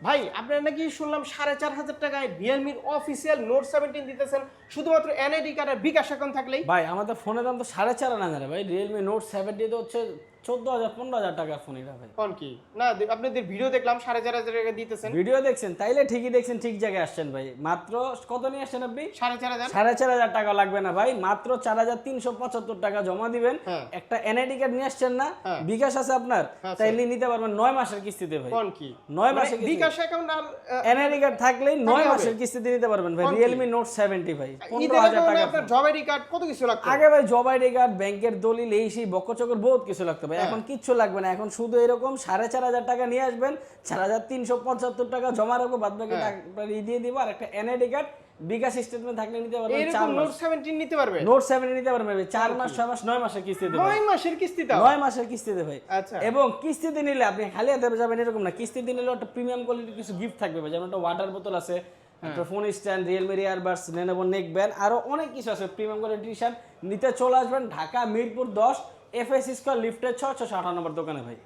ভাই আপনারা নাকি শুনলাম 4,500 টাকায় রিয়েলমির অফিসিয়াল নোট 17 দিতেছেন শুধুমাত্র এনআইডি কার্ড আর বিকাশ অ্যাকাউন্ট থাকলেই। ভাই আমাদের ফোনের দাম তো 4,500 ভাই। রিয়েলমি নোট 70 তো হচ্ছে 14,000 15,000 টাকার ফোন এটা ভাই। কোন কি না আপনাদের ভিডিও দেখলাম 4,500 টাকা দিতেছেন। ভিডিও দেখছেন তাইলে ঠিকই দেখছেন, ঠিক জায়গায় আসছেন ভাই। মাত্র কত নিয়ে আসছেন আপনি? 4,500। 4,500 টাকা লাগবে না ভাই, মাত্র 4,375 টাকা জমা দিবেন। হ্যাঁ। একটা এনআইডি কার্ড নিয়ে আসছেন না, হ্যাঁ। বিকাশ আছে আপনার, হ্যাঁ, তাইলে নিতে পারবেন 9 মাসের কিস্তিতে ভাই। কোন কি 9 মাসের মানে বিকাশ অ্যাকাউন্ট আর এনআইডি কার্ড থাকলেই 9 হবে। মাসের কিস্তিতে নিতে পারবেন ভাই। কোন কি? রিয়েলমি নোট 70 ভাই ঈদের আগে 15,000 মনে হয় টাকা আপনার ফোন। জব আইডি কার্ড কত কিছু লাগতো। আগে ভাই জব আইডি কার্ড, ব্যাংকের দলিল, এই সেই বকচকের বহুত কিছু লাগতো ভাই। হ্যাঁ। এখন কিচ্ছু লাগবে না, এখন শুধু এরকম 4,500 টাকা নিয়ে আসবেন, 4,375 টাকা জমা রাখবো, বাদ বাকি হ্যাঁ। টাকা দিয়ে দিব। আর একটা এনআইডি কার্ড, বিকাশ স্টেটমেন্ট থাকলে নিতে পারবেন। 4 এরকম নোট মাস 17 নিতে পারবে। নোট 7 নিতে পারবেন ভাই। 4 মাস 6 মাস 9 মাসের কিস্তিতে ভাই। 9 মাসের কিস্তি দাও। 9 মাসের কিস্তিতে ভাই। আচ্ছা। এবং কিস্তিতে নিলে আপনি খালি হাতে যাবেন এরকম না, কিস্তিতে নিলে একটা প্রিমিয়াম কোয়ালিটির কিছু গিফট থাকবে ভাই। যেমন একটা ওয়াটার বোতল আছে, একটা phone stand, Realme earbuds, Lenovo neck band, আরো অনেক কিছু আছে প্রিমিয়াম কোয়ালিটির নিতে চলে আসবেন ঢাকা মিরপুর 10 এফএস স্কয়ার লিফটের 6 658 নম্বর দোকানে ভাই।